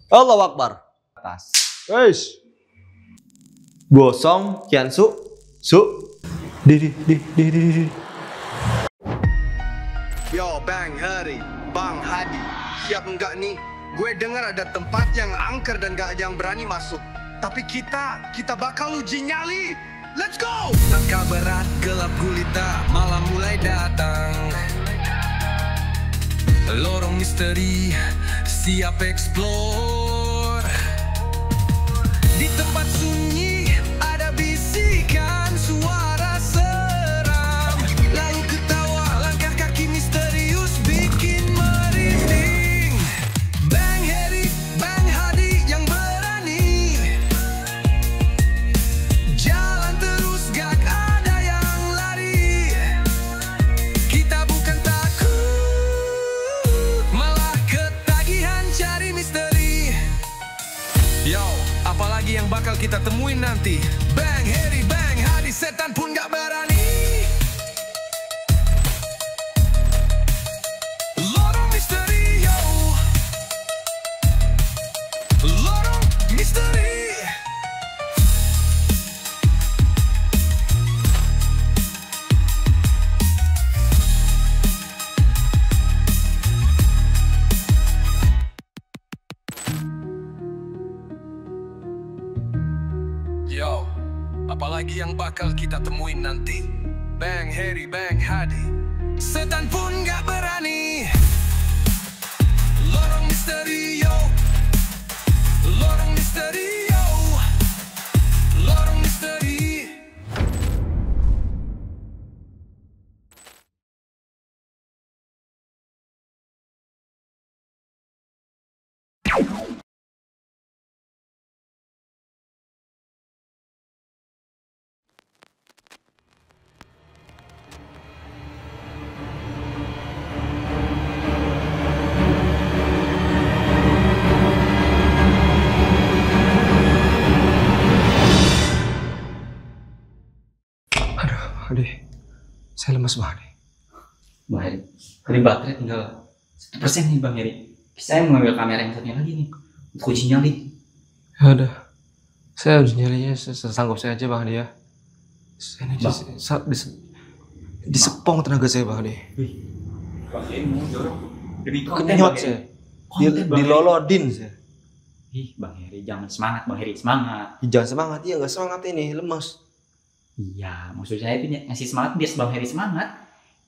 Allahu Akbar. Atas. Wes. Gosong, Kiansu, su. Di. Yo, Bang Hari, Bang Hadi, siap enggak nih? Gue dengar ada tempat yang angker dan gak ada yang berani masuk. Tapi kita bakal uji nyali. Let's go! Langkah berat, gelap gulita, malam mulai datang. Lorong misteri, siap explore. Di tempat sunyi, ada bisikan suara seram. Lalu ketawa, langkah kaki misterius bikin merinding. Bang Heri, Bang Hadi yang berani. Jalan terus, gak ada yang lari. Kita bukan takut, malah ketagihan cari misteri. Yo, apalagi yang bakal kita temuin nanti? Bang Heri, Bang Hadi, setan pun gak berani. Lorong misteri, yo. Lorong misteri. Yo, apalagi yang bakal kita temuin nanti? Bang Heri, Bang Hadi, setan pun gak berani. Lorong misteri, yo. Lorong misteri, yo. Lorong misteri. Aduh, saya lemas banget nih. Bang Heri, dari baterai tinggal 1% nih Bang Heri. Saya mau ngambil kamera yang satunya lagi nih untuk uji nyali. Ya udah, saya harus nyarinya sesanggup saya aja Bang Hadi ya. Ini disepong tenaga saya Bang Hadi. Bang Heri mau jorok demi Kenyot saya, dilolodin saya. Ih Bang Heri, jangan semangat Bang Heri, semangat. Jangan semangat, iya nggak semangat ini, lemas. Iya, maksud saya itu ngasih semangat biar Bang Heri semangat.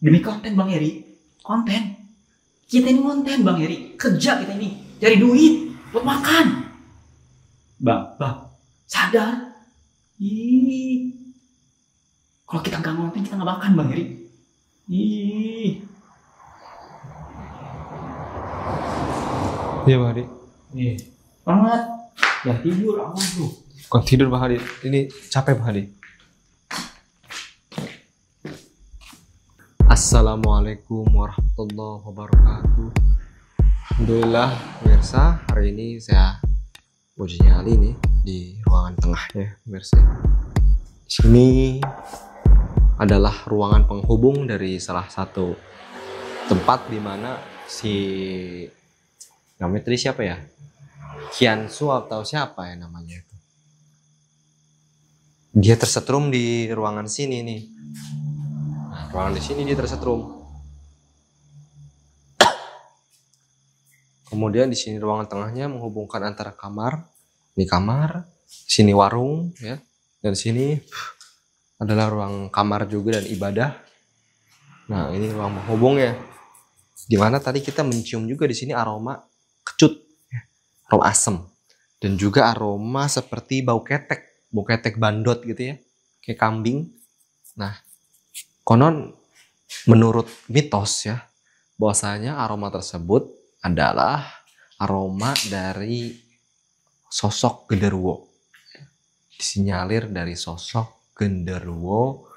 Demi konten Bang Heri, konten. Kita ini konten Bang Heri, kerja kita ini, cari duit buat makan. Bang, sadar. Ih, kalau kita nggak konten kita nggak makan Bang Heri. Ih. Iya Bang Hadi. Nih, semangat. Ya tidur, awas lu. Kok tidur Bang Hadi? Ini capek Bang Hadi. Assalamualaikum warahmatullahi wabarakatuh. Alhamdulillah pemirsa, hari ini saya uji nyali nih di ruangan tengahnya pemirsa. Di sini adalah ruangan penghubung dari salah satu tempat di mana si namanya tadi siapa ya? Kiansu atau siapa ya namanya itu? Dia tersetrum di ruangan sini nih. Ruangan di sini dia tersetrum. Kemudian di sini ruangan tengahnya menghubungkan antara kamar, ini kamar, sini warung ya, dan sini adalah ruang kamar juga dan ibadah. Nah ini ruang penghubung ya. Dimana tadi kita mencium juga di sini aroma kecut, ya, aroma asem, dan juga aroma seperti bau ketek bandot gitu ya, kayak kambing. Nah konon menurut mitos ya, bahwasanya aroma tersebut adalah aroma dari sosok genderuwo. Disinyalir dari sosok genderuwo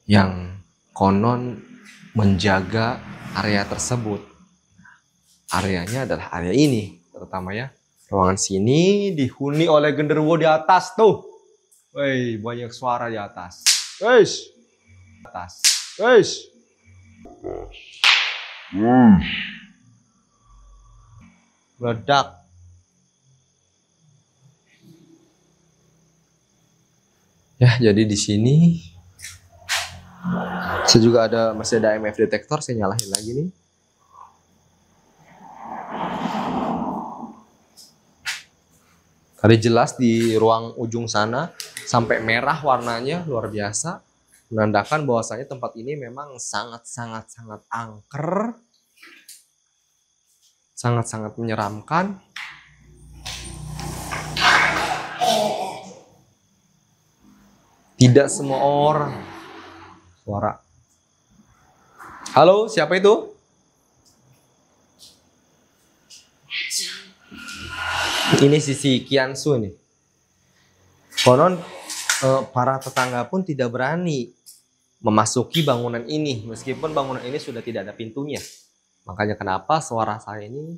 yang konon menjaga area tersebut. Areanya adalah area ini, terutama ya. Ruangan sini dihuni oleh genderuwo di atas tuh. Woi, banyak suara di atas. Wes. Atas. Wes. Meledak. Ya, jadi di sini saya juga masih ada MF detektor, saya nyalain lagi nih. Tadi jelas di ruang ujung sana sampai merah warnanya luar biasa, menandakan bahwasanya tempat ini memang sangat angker, sangat menyeramkan. Tidak semua orang. Suara. Halo, siapa itu? Ini sisi Kiansu nih. Konon para tetangga pun tidak berani memasuki bangunan ini, meskipun bangunan ini sudah tidak ada pintunya. Makanya kenapa suara saya ini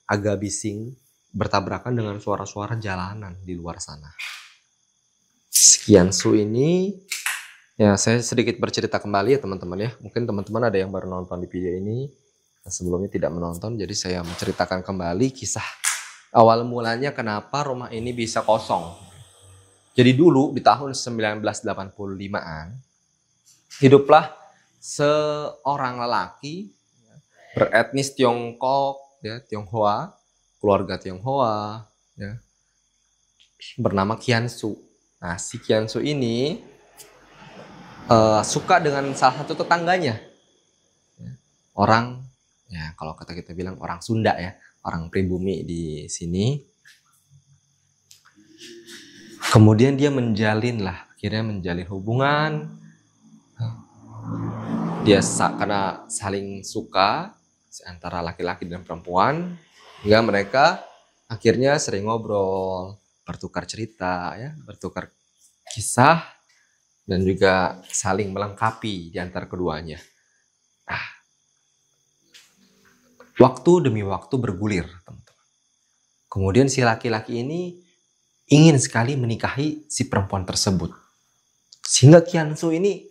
agak bising, bertabrakan dengan suara-suara jalanan di luar sana. Kiansu ini, ya saya sedikit bercerita kembali ya teman-teman ya. Mungkin teman-teman ada yang baru nonton di video ini, sebelumnya tidak menonton, jadi saya menceritakan kembali kisah awal mulanya kenapa rumah ini bisa kosong. Jadi dulu di tahun 1985-an, hiduplah seorang lelaki beretnis Tiongkok, ya, Tionghoa, keluarga Tionghoa, ya, bernama Kiansu. Nah, si Kiansu ini suka dengan salah satu tetangganya, ya, orang, ya kalau kata kita bilang orang Sunda ya, orang pribumi di sini. Kemudian dia akhirnya menjalin hubungan. Dia karena saling suka antara laki-laki dan perempuan, hingga mereka akhirnya sering ngobrol, bertukar cerita, ya, bertukar kisah, dan juga saling melengkapi di antara keduanya. Nah, waktu demi waktu bergulir, teman-teman. Kemudian si laki-laki ini ingin sekali menikahi si perempuan tersebut. Sehingga Kiansu ini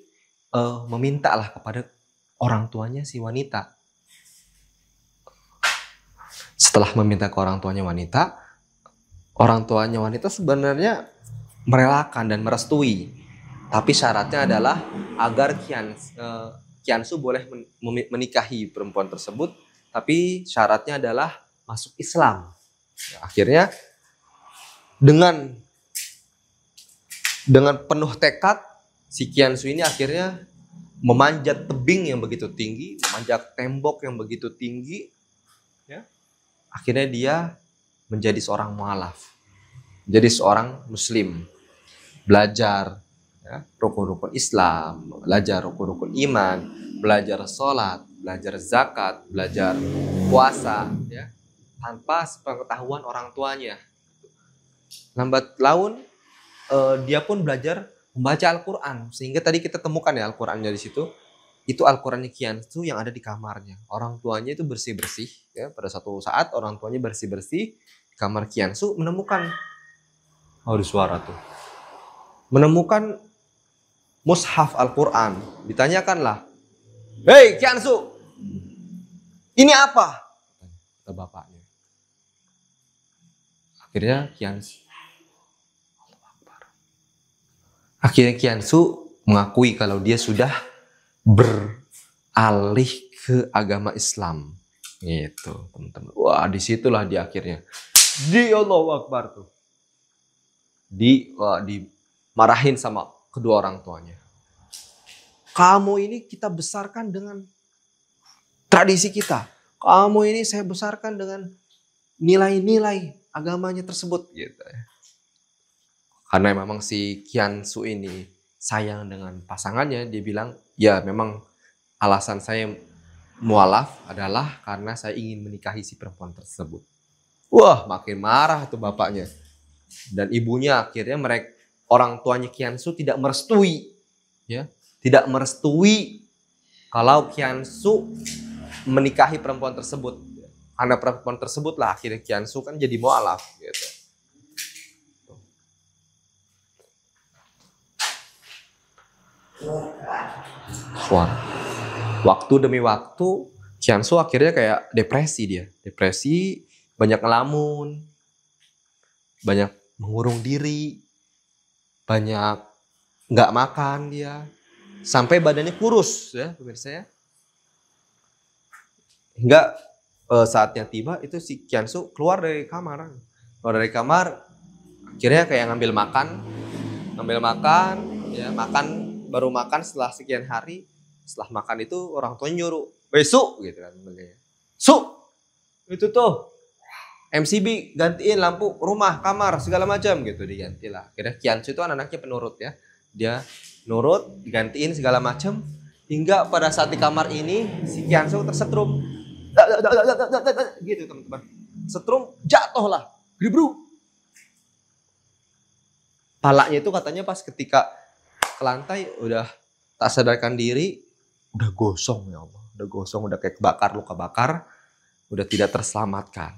memintalah kepada orang tuanya si wanita. Setelah meminta ke orang tuanya wanita sebenarnya merelakan dan merestui. Tapi syaratnya adalah agar Kiansu boleh menikahi perempuan tersebut, tapi syaratnya adalah masuk Islam. Akhirnya dengan penuh tekad, si Kiansu ini akhirnya memanjat tebing yang begitu tinggi, memanjat tembok yang begitu tinggi, ya. Akhirnya dia menjadi seorang mualaf, menjadi seorang muslim, belajar, ya, rukun-rukun Islam, belajar rukun-rukun iman, belajar sholat, belajar zakat, belajar puasa, ya, tanpa sepengetahuan orang tuanya. Lambat laun dia pun belajar membaca Al-Quran, sehingga tadi kita temukan ya Al-Qurannya di situ. Itu Al-Qurannya Kiansu yang ada di kamarnya. Orang tuanya itu bersih-bersih, ya. Pada satu saat orang tuanya bersih-bersih di kamar Kiansu, menemukan ada suara tuh. Menemukan mushaf Al-Quran. Ditanyakanlah, "Hei Kiansu, ini apa?" Kata bapaknya. Akhirnya Kiansu mengakui kalau dia sudah beralih ke agama Islam. Gitu, teman-teman. Wah, disitulah dia akhirnya. Allahu Akbar tuh. Dimarahin sama kedua orang tuanya. Kamu ini kita besarkan dengan tradisi kita. Kamu ini saya besarkan dengan nilai-nilai agamanya tersebut, gitu ya. Karena memang si Kiansu ini sayang dengan pasangannya, dia bilang, ya memang alasan saya mualaf adalah karena saya ingin menikahi si perempuan tersebut. Wah, makin marah tuh bapaknya. Dan ibunya akhirnya orang tuanya Kiansu tidak merestui, ya, tidak merestui kalau Kiansu menikahi perempuan tersebut. Karena perempuan tersebutlah akhirnya Kiansu kan jadi mualaf, gitu. Suara. Waktu demi waktu Kiansu akhirnya kayak depresi, banyak ngelamun, banyak mengurung diri, banyak nggak makan dia, sampai badannya kurus ya pemirsa ya. Hingga saatnya tiba itu si Kiansu keluar dari kamar. Akhirnya kayak ngambil makan ya, baru makan setelah sekian hari. Setelah makan itu orang tuanya nyuruh, "Besok," gitu kan. "Su, itu tuh MCB gantiin lampu rumah, kamar, segala macam," gitu, digantilah. Akhirnya Kiansu itu anak-anaknya penurut ya. Dia nurut, digantiin segala macam, hingga pada saat di kamar ini si Kiansu tersetrum. Gitu teman-teman. Setrum, jatuhlah. Bro. Palanya itu katanya pas ketika ke lantai udah tak sadarkan diri, udah gosong ya Allah. Udah gosong, udah kayak kebakar, luka bakar, udah tidak terselamatkan.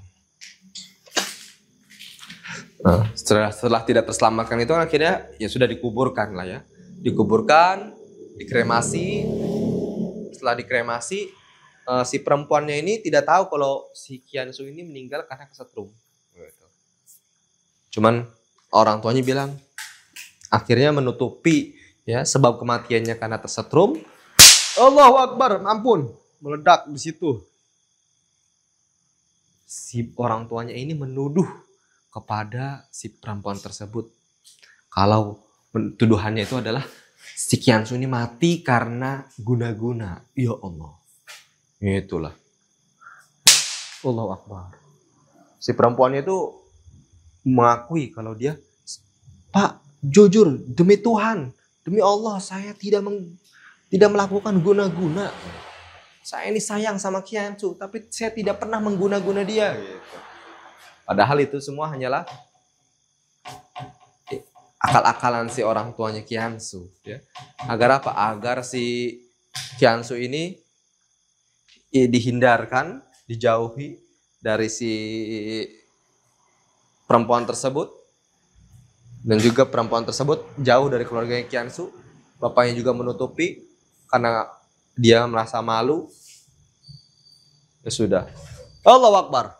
Nah, setelah tidak terselamatkan itu akhirnya ya sudah dikuburkan lah ya. Dikuburkan, dikremasi. Setelah dikremasi, si perempuannya ini tidak tahu kalau si Kiansu ini meninggal karena kesetrum. Cuman orang tuanya bilang, akhirnya menutupi ya sebab kematiannya karena tersetrum. Allahu Akbar, ampun, meledak di situ. Si orang tuanya ini menuduh kepada si perempuan tersebut kalau tuduhannya itu adalah si Kiansu ini mati karena guna-guna. Ya Allah. Itulah. Allahu Akbar. Si perempuannya itu mengakui kalau dia, "Pak, jujur demi Tuhan, demi Allah saya tidak melakukan guna-guna. Saya ini sayang sama Kiansu, tapi saya tidak pernah mengguna-guna dia." Gitu. Padahal itu semua hanyalah akal-akalan si orang tuanya Kiansu. Ya. Agar apa? Agar si Kiansu ini dihindarkan, dijauhi dari si perempuan tersebut, dan juga perempuan tersebut jauh dari keluarganya Kiansu. Bapaknya juga menutupi karena dia merasa malu. Ya sudah. Allahu Akbar.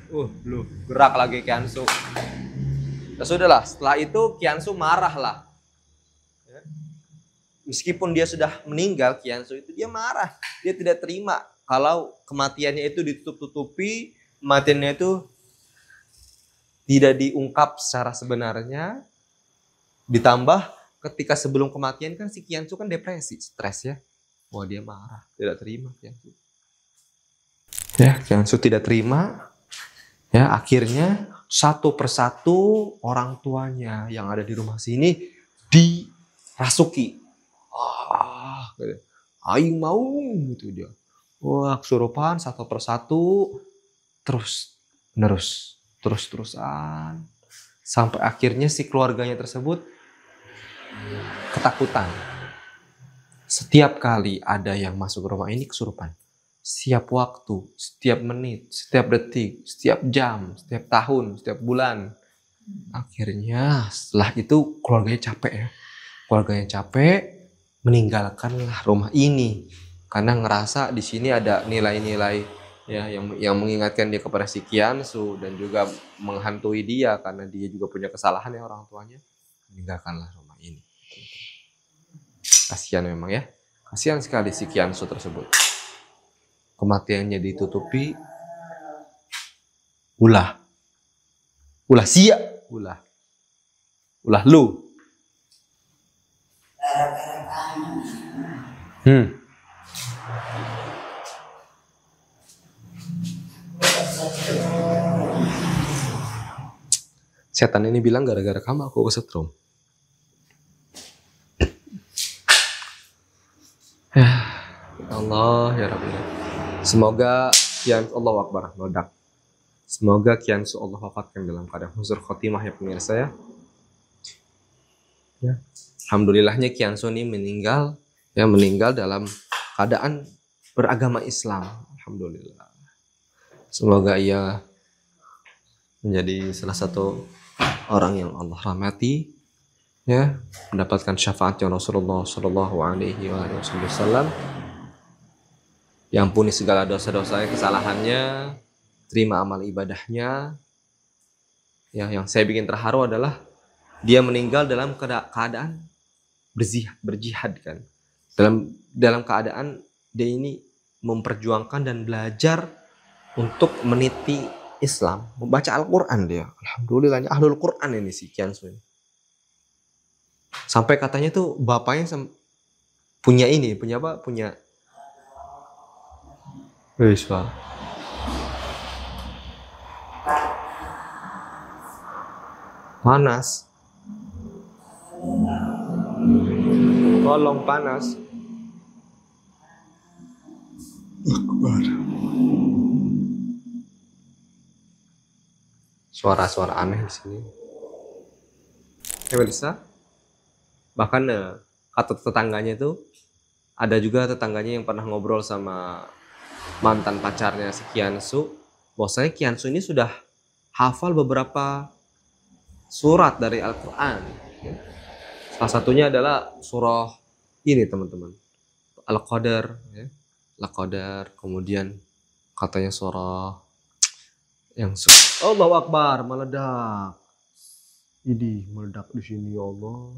Belum gerak lagi Kiansu. Ya sudahlah, setelah itu Kiansu marah lah. Meskipun dia sudah meninggal, Kiansu itu dia marah. Dia tidak terima kalau kematiannya itu ditutup-tutupi, kematiannya itu tidak diungkap secara sebenarnya. Ditambah ketika sebelum kematian kan si Kiansu kan depresi, stres ya. Wah, dia marah, tidak terima Kiansu. Ya, Kiansu tidak terima. Ya, akhirnya satu persatu orang tuanya yang ada di rumah sini dirasuki. Aing mau gitu dia. Wah, kesurupan satu persatu, terus-terusan sampai akhirnya si keluarganya tersebut ketakutan. Setiap kali ada yang masuk ke rumah ini kesurupan. Setiap waktu, setiap menit, setiap detik, setiap jam, setiap tahun, setiap bulan. Akhirnya setelah itu keluarganya capek ya. Keluarganya capek, meninggalkanlah rumah ini karena ngerasa di sini ada nilai-nilai ya yang mengingatkan dia kepada si Kiansu dan juga menghantui dia karena dia juga punya kesalahan ya orang tuanya. Meninggalkanlah rumah ini. Kasihan memang ya. Kasihan sekali si Kiansu tersebut. Kematiannya ditutupi ulah lu. Setan ini bilang gara-gara kamu aku kesetrum. Ya Allah ya Rabbi. Semoga Kiansu, Allahu Akbar, meledak. Semoga Kiansu Allah wafatkan dalam keadaan husnul khotimah ya pemirsa ya. Ya. Alhamdulillahnya Kiansu ini meninggal dalam keadaan beragama Islam. Alhamdulillah. Semoga ia menjadi salah satu orang yang Allah rahmati, ya, mendapatkan syafaatnya Rasulullah Shallallahu Alaihi Wasallam, yang ampuni segala dosa-dosanya, kesalahannya, terima amal ibadahnya. Ya, yang saya bikin terharu adalah dia meninggal dalam keadaan berjihad kan. Dalam keadaan dia ini memperjuangkan dan belajar untuk meniti Islam, membaca Al-Quran dia. Alhamdulillah, ahlul Quran ini si Kian Su ini. Sampai katanya tuh bapaknya punya apa? Punya panas. Tolong panas. Akbar. Suara-suara aneh di sini. Ya bisa. Bahkan kata tetangganya itu ada juga tetangganya yang pernah ngobrol sama mantan pacarnya si Kian Su. Bahwasanya Kian Su ini sudah hafal beberapa surat dari Al-Quran. Salah satunya adalah surah ini teman-teman, Al-Qadar, ya. Al-Qadar, kemudian katanya surah yang Allahu Akbar, meledak. Ini meledak di sini ya Allah.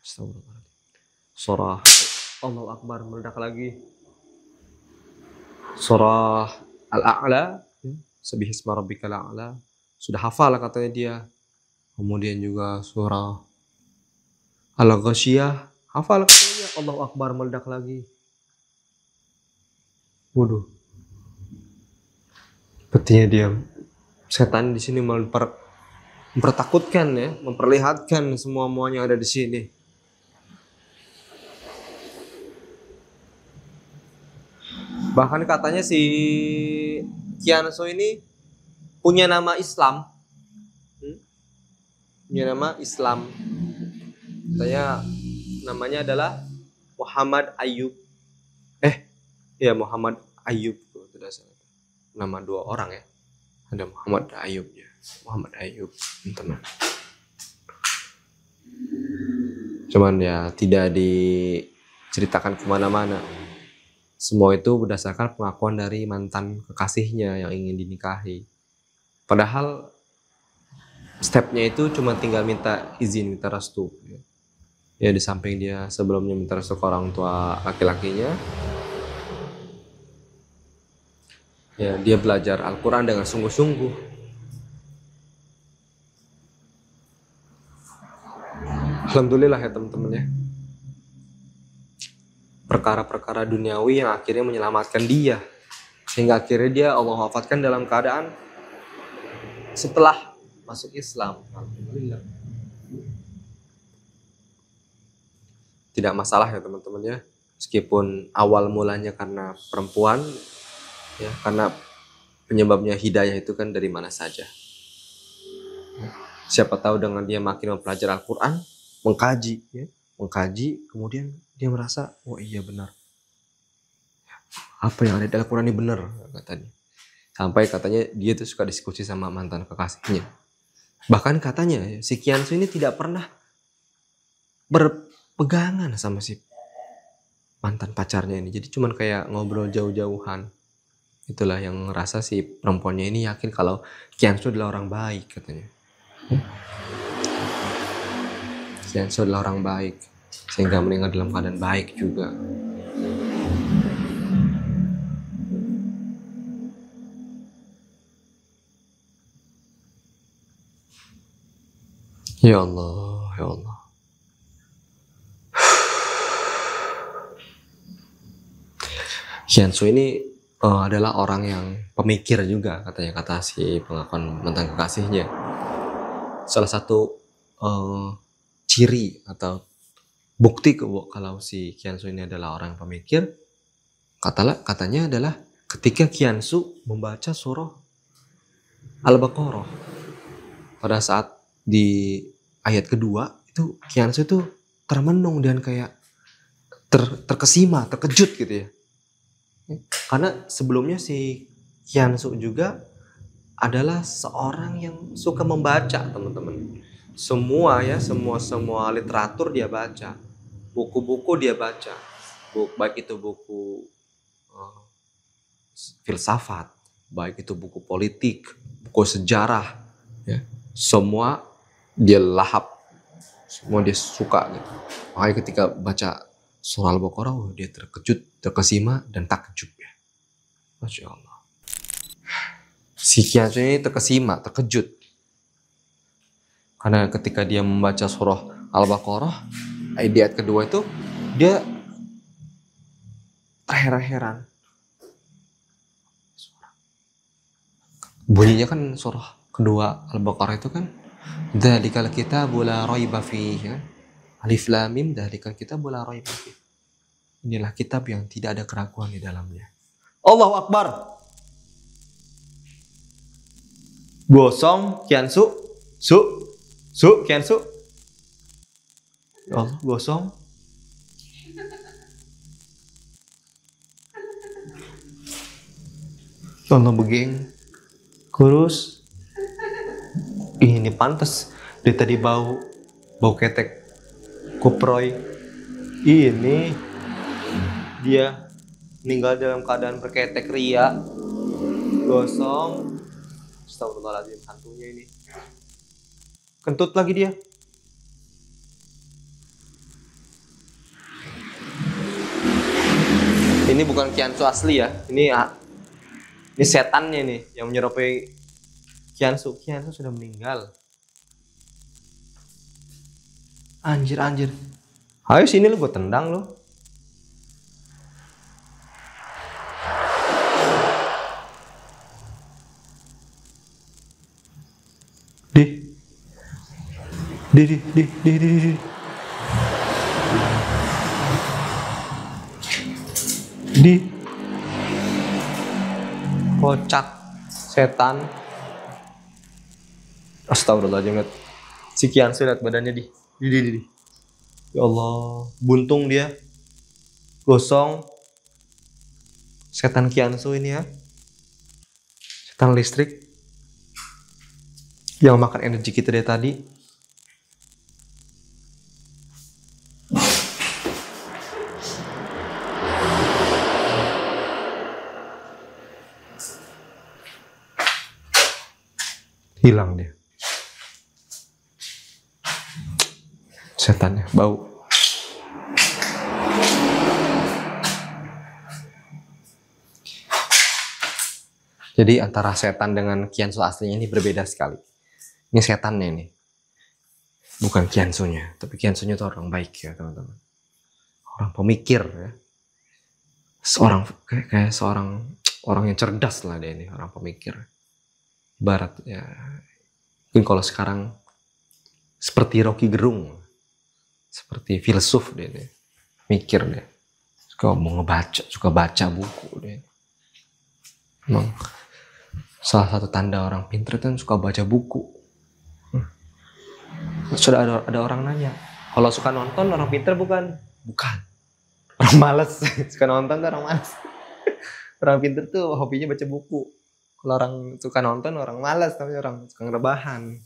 Astagfirullahaladzim. Surah Allahu Akbar, meledak lagi. Surah Al-A'la, Subbihisma rabbikal a'la. Sudah hafal katanya dia. Kemudian juga surah Al-Ghasyiyah, hafal katanya. Allahu Akbar, meledak lagi. Waduh. Sepertinya dia setan di sini mempertakutkan ya, memperlihatkan semua-muanya ada di sini. Bahkan katanya si Kian Su ini punya nama Islam. Punya nama Islam. Katanya namanya adalah Muhammad Ayub. Ya Muhammad Ayub kalau tidak salah. Nama dua orang ya. Ada Muhammad Ayub ya. Muhammad Ayub, teman. Cuman ya tidak diceritakan kemana-mana. Semua itu berdasarkan pengakuan dari mantan kekasihnya yang ingin dinikahi. Padahal stepnya itu cuma tinggal minta izin, minta restu. Ya di samping dia sebelumnya minta restu ke orang tua laki-lakinya. Ya dia belajar Al-Quran dengan sungguh-sungguh. Alhamdulillah ya teman-teman ya. Perkara-perkara duniawi yang akhirnya menyelamatkan dia. Sehingga akhirnya dia Allah wafatkan dalam keadaan setelah masuk Islam. Alhamdulillah. Tidak masalah ya teman-teman ya. Meskipun awal mulanya karena perempuan, ya karena penyebabnya hidayah itu kan dari mana saja. Siapa tahu dengan dia makin mempelajari Al-Quran, mengkaji, kemudian dia merasa, oh iya benar. Apa yang ada di Al-Quran ini benar, katanya. Sampai katanya dia tuh suka diskusi sama mantan kekasihnya. Bahkan katanya si Kian Su ini tidak pernah berpegangan sama si mantan pacarnya ini. Jadi cuman kayak ngobrol jauh-jauhan. Itulah yang ngerasa si perempuannya ini yakin kalau Kian Su adalah orang baik katanya. Kian Su adalah orang baik. Sehingga meninggal dalam keadaan baik juga. Ya Allah, ya Allah. Kian Su ini adalah orang yang pemikir juga katanya, kata si pengakuan mantan kekasihnya. Salah satu ciri atau bukti kalau si Kian Su ini adalah orang yang pemikir, katanya adalah ketika Kian Su membaca surah Al-Baqarah. Pada saat di ayat kedua itu Kian Su itu termenung dan kayak terkesima, terkejut gitu ya. Karena sebelumnya si Kian Su juga adalah seorang yang suka membaca, teman-teman. Semua literatur dia baca, buku-buku dia baca, baik itu buku filsafat, baik itu buku politik, buku sejarah, ya, semua dia lahap, semua dia suka gitu. Makanya ketika baca surah Al-Baqarah, dia terkejut, terkesima, dan takjub ya. Masya Allah. Si Kiansu ini terkesima, terkejut. Karena ketika dia membaca surah Al-Baqarah, di ayat kedua itu, dia terheran-heran. Bunyinya kan surah kedua Al-Baqarah itu kan, dzalikal kitabu la raiba fihi, kan? Alif lam mim, dzalikal kitabu la raiba fihi. Inilah kitab yang tidak ada keraguan di dalamnya. Allahu Akbar. Gosong Kiansu, Kiansu. Ya Allah, gosong. Ya Allah, begeng. Kurus. Ini pantas. Dia tadi bau ketek kuproy. Ini dia meninggal dalam keadaan berketek ria. Gosong. Astagfirullahaladzim, hantunya ini. Kentut lagi dia. Ini bukan Kiansu asli ya. Ini setannya nih yang menyerupai Kiansu. Kiansu sudah meninggal. Anjir. Ayo sini lu, gue tendang lu. Di kocak setan. Astagfirullahaladzim, lihat si Kiansu, lihat badannya di. Ya Allah, buntung dia, gosong. Setan Kiansu ini ya, setan listrik yang makan energi kita dari tadi. Hilang dia. Setannya bau. Jadi antara setan dengan Kiansu aslinya ini berbeda sekali. Ini setannya ini. Bukan Kiansunya, tapi Kiansunya itu orang baik ya, teman-teman. Orang pemikir ya. Kayak seorang orang yang cerdas lah dia ini, orang pemikir. Barat ya, mungkin kalau sekarang seperti Rocky Gerung, seperti filsuf dia, mikir dia, suka mau ngebaca, suka baca buku dia. Emang salah satu tanda orang pintar itu suka baca buku. Sudah ada orang nanya, kalau suka nonton orang pintar bukan, orang malas. Suka nonton tuh orang malas. Orang pintar tuh hobinya baca buku. Kalau orang suka nonton, orang malas, tapi orang suka ngerebahan.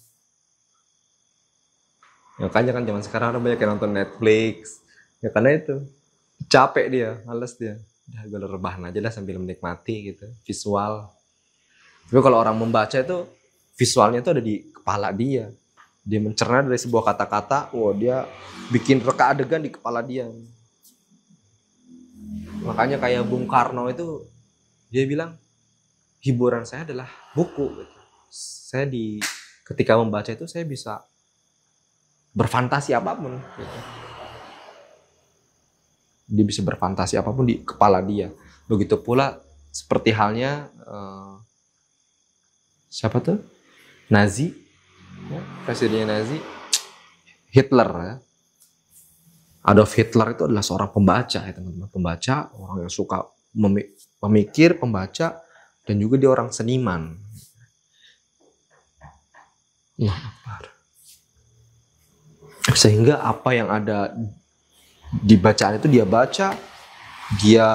Ya, makanya kan zaman sekarang orang banyak yang nonton Netflix. Ya karena itu, capek dia, malas dia. Udah gue rebahan aja lah sambil menikmati gitu, visual. Tapi kalau orang membaca itu, visualnya itu ada di kepala dia. Dia mencerna dari sebuah kata-kata, dia bikin reka adegan di kepala dia. Makanya kayak Bung Karno itu, dia bilang, hiburan saya adalah buku. Saya ketika membaca itu saya bisa berfantasi apapun. Dia bisa berfantasi apapun di kepala dia. Begitu pula seperti halnya siapa tuh? Nazi, ya, presidennya Nazi, Hitler. Ya. Adolf Hitler itu adalah seorang pembaca, ya teman-teman. Pembaca, orang yang suka memikir, pembaca. Dan juga dia orang seniman. Sehingga apa yang ada di bacaan itu dia baca, dia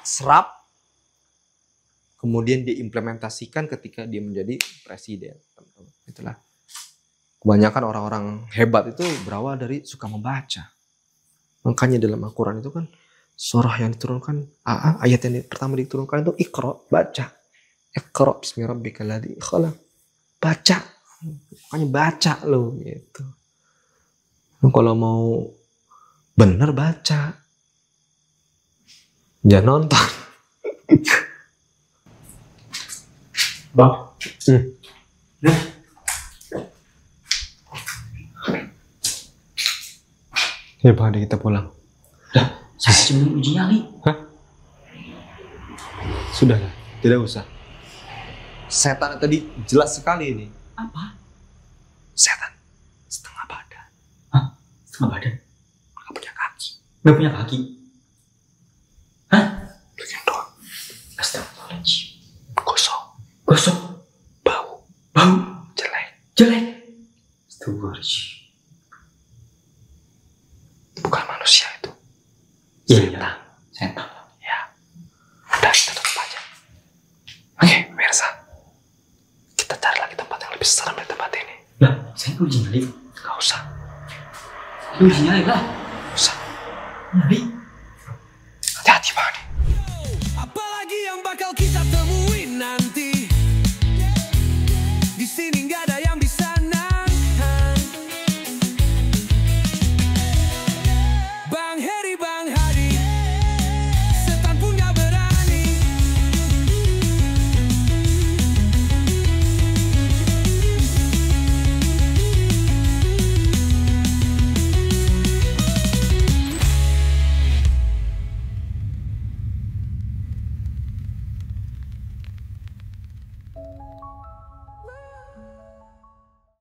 serap, kemudian diimplementasikan ketika dia menjadi presiden. Itulah. Kebanyakan orang-orang hebat itu berawal dari suka membaca. Makanya dalam Al-Quran itu kan surah yang diturunkan, ayat yang pertama diturunkan itu Iqra, baca. Iqra bismi rabbikal ladzi khalaq. Baca. Makanya baca lo gitu. Lu kalau mau bener baca. Jangan nonton. Bang. Nah. Ya Bang, kita pulang. Saya cuma uji nyali. Sudah lah, tidak usah. Setan tadi jelas sekali ini. Apa? Setan setengah badan. Hah? Setengah badan? Gak punya kaki. Nggak punya kaki? Hah? Bagian doang. Astagfirullahaladzim. Gosok. Gosok? Bau. Bau? Jelek. Jelek? Astagfirullahaladzim. Bukan manusia itu. Iya. Setan. Ya. Udah, kita tutup aja. Oke, Mirsa. Kita cari lagi tempat yang lebih serem dari tempat ini. Lah, saya uji nyali. Gak usah. Uji nyali lah. Gak usah. Nyali. Hati-hati Bang.